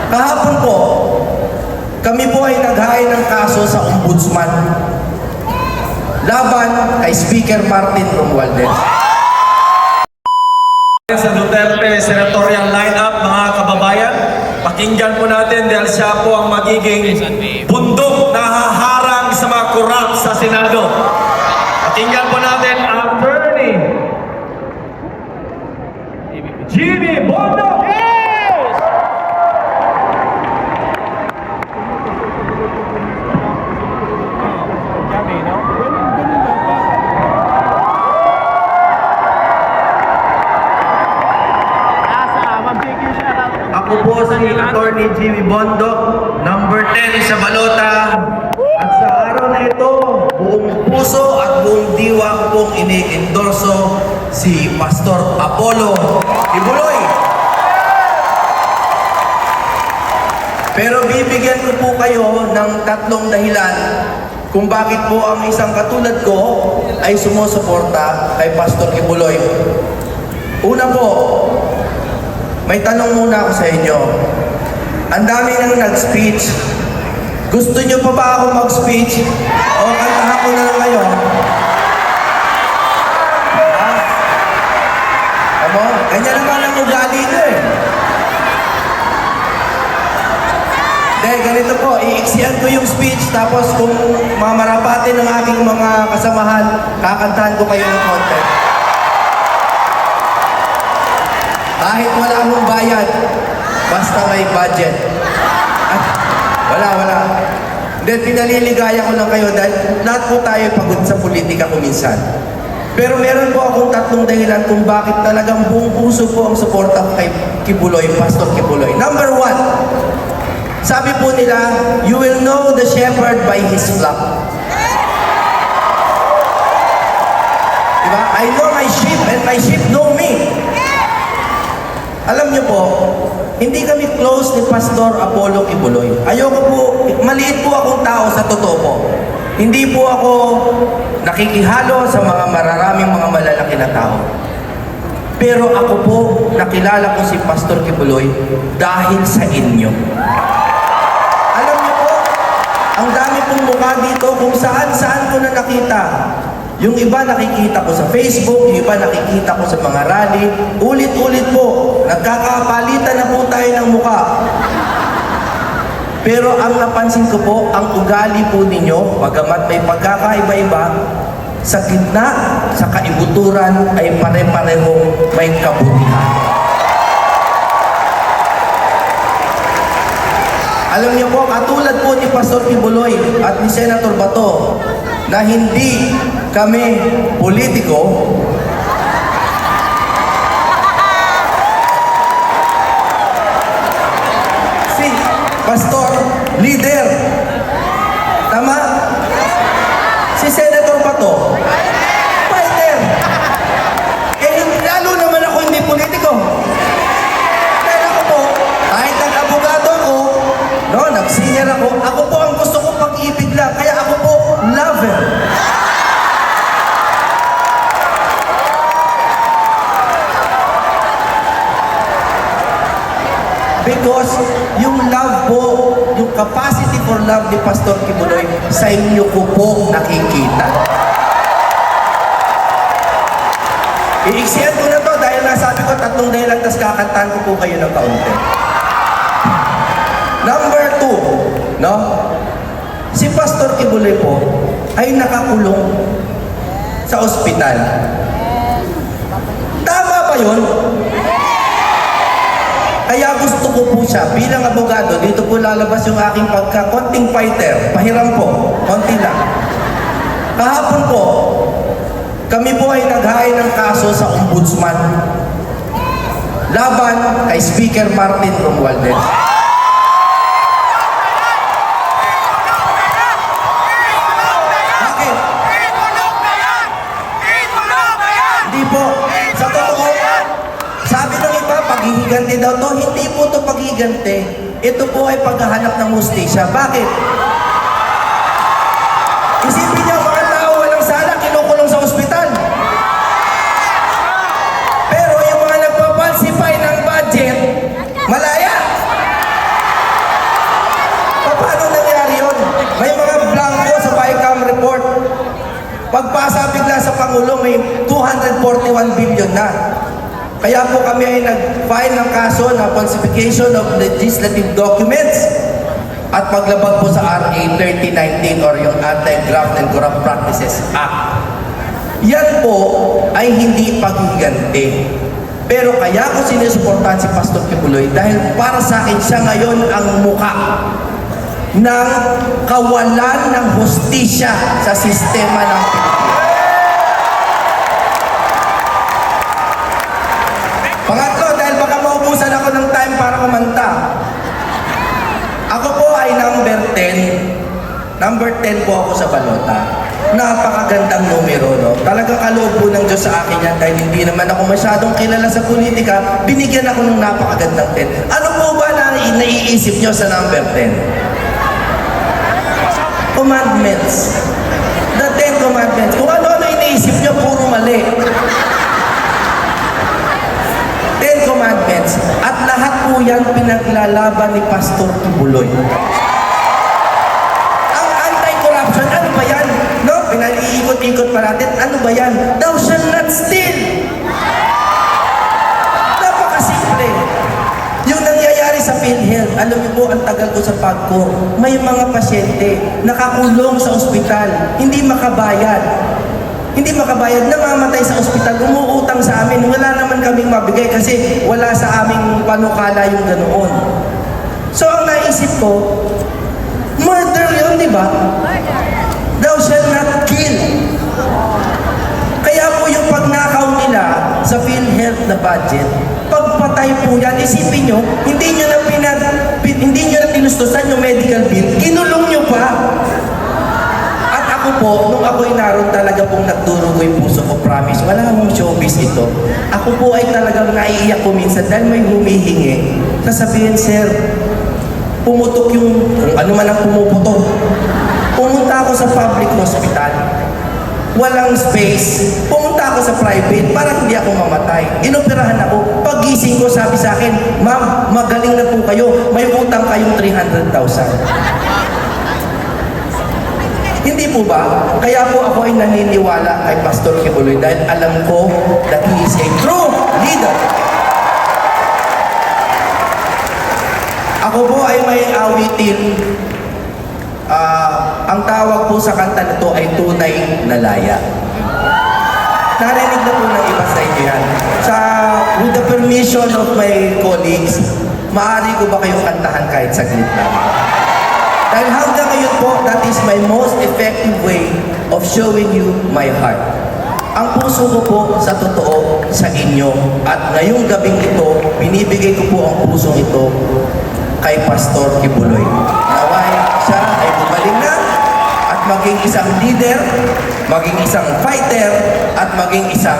Kahapon po, kami po ay naghain ng kaso sa Ombudsman laban kay Speaker Martin Romualdez. Sa Duterte senatorial lineup, mga kababayan, pakinggan po natin dahil siya po ang magiging bundok na haharang sa mga korap sa Senado. Pakinggan po natin Attorney Jimmy Bondo. Ako po si Attorney Jimmy Bondo, number 10 sa balota. At sa araw na ito, buong puso at buong diwa ko pong ini-endorso si Pastor Apollo Kibuloy. Pero bibigyan ko po kayo ng tatlong dahilan kung bakit po ang isang katulad ko ay sumusuporta kay Pastor Kibuloy. Una po, may tanong muna ako sa inyo. Ang dami nang nag-speech. Gusto nyo pa ba ako mag-speech? O kantahan ko na lang kayo? Ha? Ano? Ganyan naman ang ugali nyo eh. Dahil ganito po, iiksiyan ko yung speech, tapos kung mamarapatin ng aking mga kasamahan, kakantahan ko kayo ng content. Kahit wala akong bayad, basta may budget. At wala. Hindi, pinaliligaya ko lang kayo dahil lahat po tayo pagod sa politika kuminsan. Pero meron po akong tatlong dahilan kung bakit talagang buong puso po ang suporta kay Kibuloy, Pastor Kibuloy. Number 1, sabi po nila, you will know the shepherd by his flock. Diba? I know my sheep and my sheep know me. Alam niyo po, hindi kami close ni Pastor Apollo Kibuloy. Ayoko po, maliit po akong tao sa totoo po. Hindi po ako nakikihalo sa mga mararaming mga malalaki na tao. Pero ako po, nakilala ko si Pastor Kibuloy dahil sa inyo. Alam niyo po, ang dami pong mukha dito kung saan-saan ko na nakita. Yung iba nakikita ko sa Facebook, yung iba nakikita ko sa mga rally. Ulit-ulit po, nagkakapalitan na po tayo ng mukha. Pero ang napansin ko po, ang ugali po ninyo, bagamat may pagkakaiba-iba, sa gitna, sa kaibuturan ay pare-parehong may kabutihan. Alam niyo po, katulad po ni Pastor Kibuloy at ni Senator Bato, na hindi kami politiko, si Pastor leader. Tama? Si Senator Bato, fighter. Lalo naman ako hindi politiko. Kaya ako po, kahit nag-abogado ko, no, nag-senior ako po ang gusto ko pag-ibig lang. Kaya ako po, lover. Because yung love po, yung capacity for love ni Pastor Kibuloy, sa inyo ko po nakikita. Iiksiyan ko na to dahil nasabi ko tatlong dahilan, tas kakantahan ko po kayo ng kaunti. Number 2, no? Si Pastor Kibuloy po ay nakakulong sa ospital. Tama ba yun? Kaya gusto ko po siya, bilang abogado, dito po lalabas yung aking konting fighter. Pahiram po, konti lang. Kahapon po, kami po ay naghain ng kaso sa Ombudsman laban kay Speaker Martin Romualdez. Bakit? Hindi po. Sa totoo, sabi ng iba, paghihiganti daw to. Hindi po to paghihiganti. Ito po ay paghahanap ng hustisya. Bakit? Isipin niyo, mga tao walang sala, kinukulong sa ospital. Pero yung mga nagpapalsify ng budget, malaya. Pagpasa bigla sa Pangulo, may 241 billion na. Kaya po kami ay nag-file ng kaso na falsification of legislative documents at paglabag po sa RA 3019 or yung Anti-Graft and Corrupt Practices Act. Yan po ay hindi paghiganti. Pero kaya ko sinusuportahan si Pastor Kibuloy dahil para sa akin siya ngayon ang mukha ng kawalan ng hustisya sa sistema ng Pilipinas. Pangatlo, dahil baka maubusan ako ng time para kumanta. Ako po ay number 10. Number 10 po ako sa balota. Napakagandang numero, no? Talagang kaloob po ng Diyos sa akin yan dahil hindi naman ako masyadong kilala sa politika, binigyan ako ng napakagandang 10. Ano po ba na naiisip nyo sa number 10? Commandments. The 10 Commandments. Kung ano-ano iniisip nyo, puro mali. 10 Commandments. At lahat po yan pinaglalaban ni Pastor Kibuloy. Ang anti-corruption, ano ba yan? No? Pinaliikot-ikot pa natin. Ano ba yan? Thou shall not steal. Napakasimple. Yung nangyayari sa PhilHealth, alam niyo po, ang tagal ko sa PAGCOR, may mga pasyente nakakulong sa ospital, hindi makabayad. Hindi makabayad, namamatay sa ospital, umuutang sa amin, wala naman kaming mabigay kasi wala sa aming panukala yung ganoon. So ang naisip ko, murder yun, di ba? Thou shall not kill. Kaya po yung pagnakaw nila sa PhilHealth na budget, pagpatay po yan, isipin nyo, hindi nyo na tinustusan yung medical bill, kinulong nyo pa. At ako po, nung ako'y naroon talaga pong nagdurugo yung puso ko, promise, wala akong showbiz ito. Ako po ay talagang naiiyak ko minsan dahil may humihingi. Sasabihin, sir, pumutok yung, kung ano man ang pumuputok. Pumunta ako sa public hospital. Walang space. Pumunta ako sa private para hindi ako mamatay. Inoperahan ako. Pagising ko, sabi sa akin, ma'am, magaling na po kayo. May utang kayong 300,000. Hindi po ba? Kaya po ako ay naniniwala kay Pastor Kibuloy dahil alam ko that he is a true leader. Ako po ay may awitin. Ang tawag po sa kanta na to ay Tunay na Laya. Narinig na po ng iba sa inyo yan. With the permission of my colleagues, maaari ko ba kayong kantahan kahit saglit lang? Dahil hanggang ngayon po, that is my most effective way of showing you my heart. Ang puso ko po sa totoo sa inyo at ngayong gabing ito, binibigay ko po ang pusong ito kay Pastor Kibuloy. Naway siya ay bumalik na at maging isang leader, maging isang fighter, at maging isang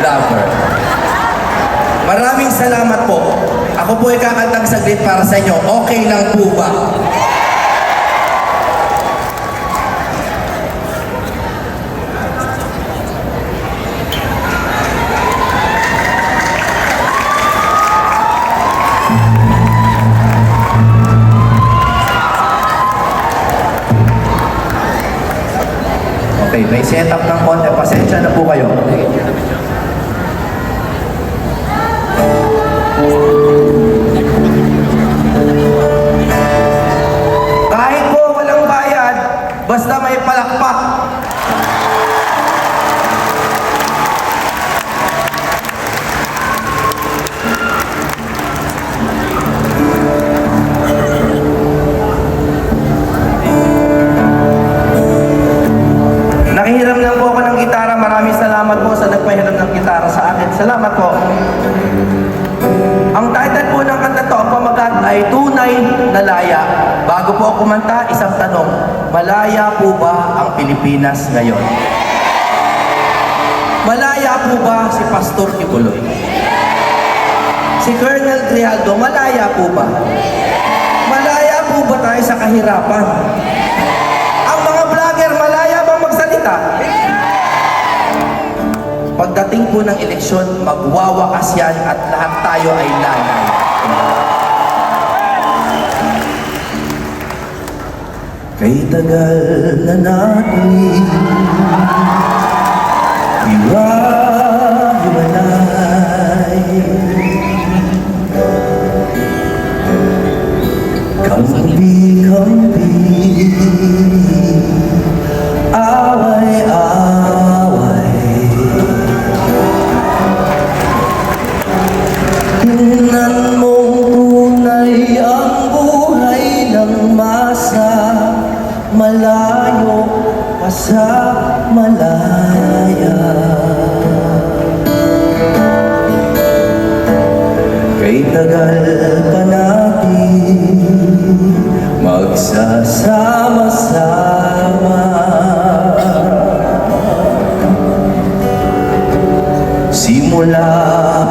lover. Maraming salamat po. Ako po ay kakantang saglit para sa inyo. Okay lang po ba? Okay, may setup ng konti. Pasensya na po kayo. Kahit po walang bayad, basta may palakpak. Nakihiram lang po ako ng gitara. Maraming salamat po sa nagpahiram ng gitara sa akin. Salamat po. Ang title po ng kanta to, ang pamagat ay Tunay na Laya. Bago po ako kumanta, isang tanong. Malaya po ba ang Pilipinas ngayon? Malaya po ba si Pastor Kibuloy? Si Colonel Grijaldo, malaya po ba? Malaya po ba tayo sa kahirapan? Ang mga vlogger, malaya bang magsalita? Pagdating po ng eleksyon, magwawakas yan at lahat tayo ay lalay. Kay tagal na natin iwa-iwalay. Kampi-kampi, away-away. Tingnan mong tunay ang buhay ng masa, malayo pa sa malaya. Kay tagal pa natin magsasama-sama. Simula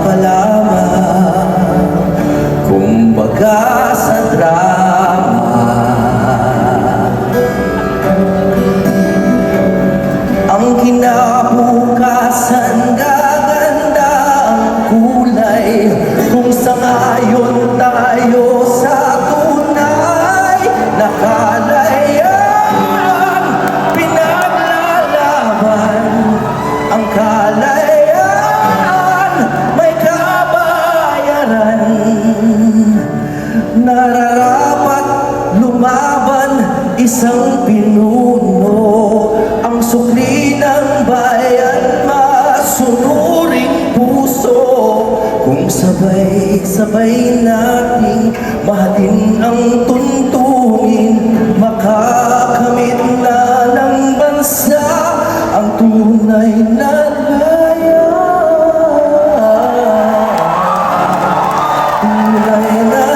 pa lamang, kumbaga sa drama. Ang kinabukasan gaganda ang kulay, kung sangayon tayo sa tunay na kalayaan. Pinaglalaban ang kalayaan, may kabayaran. Nararapat lumaban isang pinuno, ang sukli ng bayan, masunuring puso. Kung sabay-sabay nating mahalin ang tuntunin, makakamit na ng bansa ang tunay na laya. Tunay na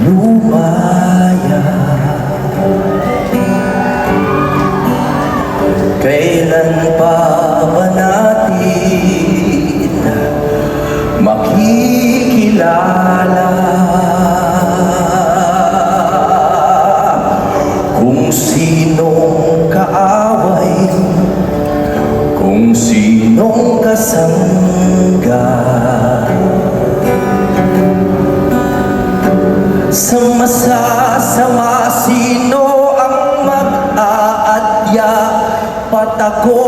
lumaya. Kailan pa ba natin makikilala kung sinong kaaway, kung sinong kasangga? Sa masasama, sino ang mag-aadya? Patako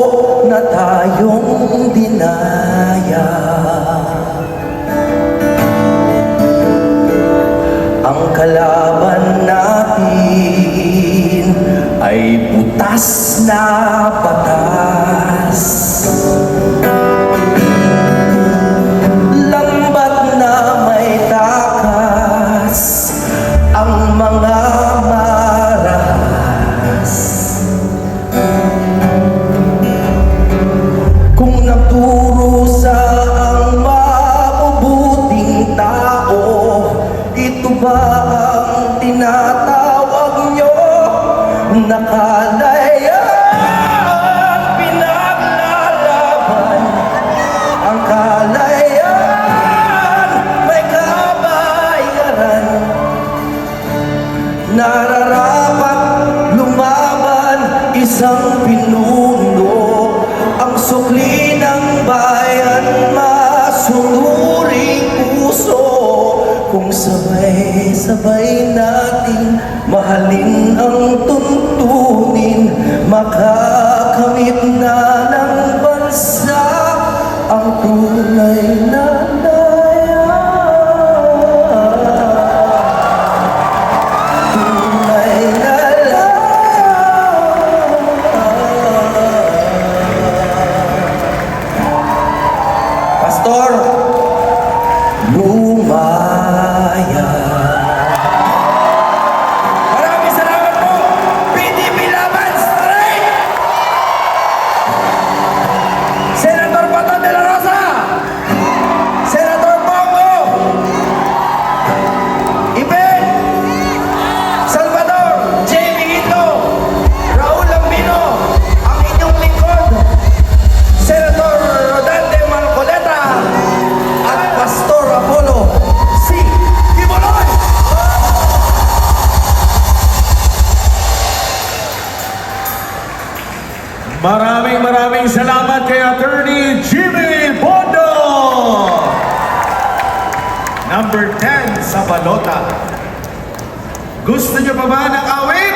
na tayong dinaya. Ang kalaban natin ay butas na batas. Lambat na may takas ang mga marahas. Kung nagturusa ang mabubuting tao, ito ba ang tinatawag nyo na kalayaan? Pinaglalaban ang kalayaan, may kabayaran. Nararapat lumaban isang pinuno, ang sukli ng bayan, masunuring puso. Kung sabay-sabay nating mahalin ang tuntunin, makakamit na ng bansa ang tunay na laya. Tunay na laya. Pastor, lumaya. Maraming salamat po. PDP Laban Straight! Senator Bato de la Rosa! Senator Bongo! Iben! Salvador! Jamie Ito! Raul Lambino! Ang inyong lingkod! Senator Rodante Marcoleta! At Pastor Apollo C. Quiboloy! Maraming salamat kay Attorney Jimmy Bondo. number 10 sa balota. Gusto niyo pa ba ng awit?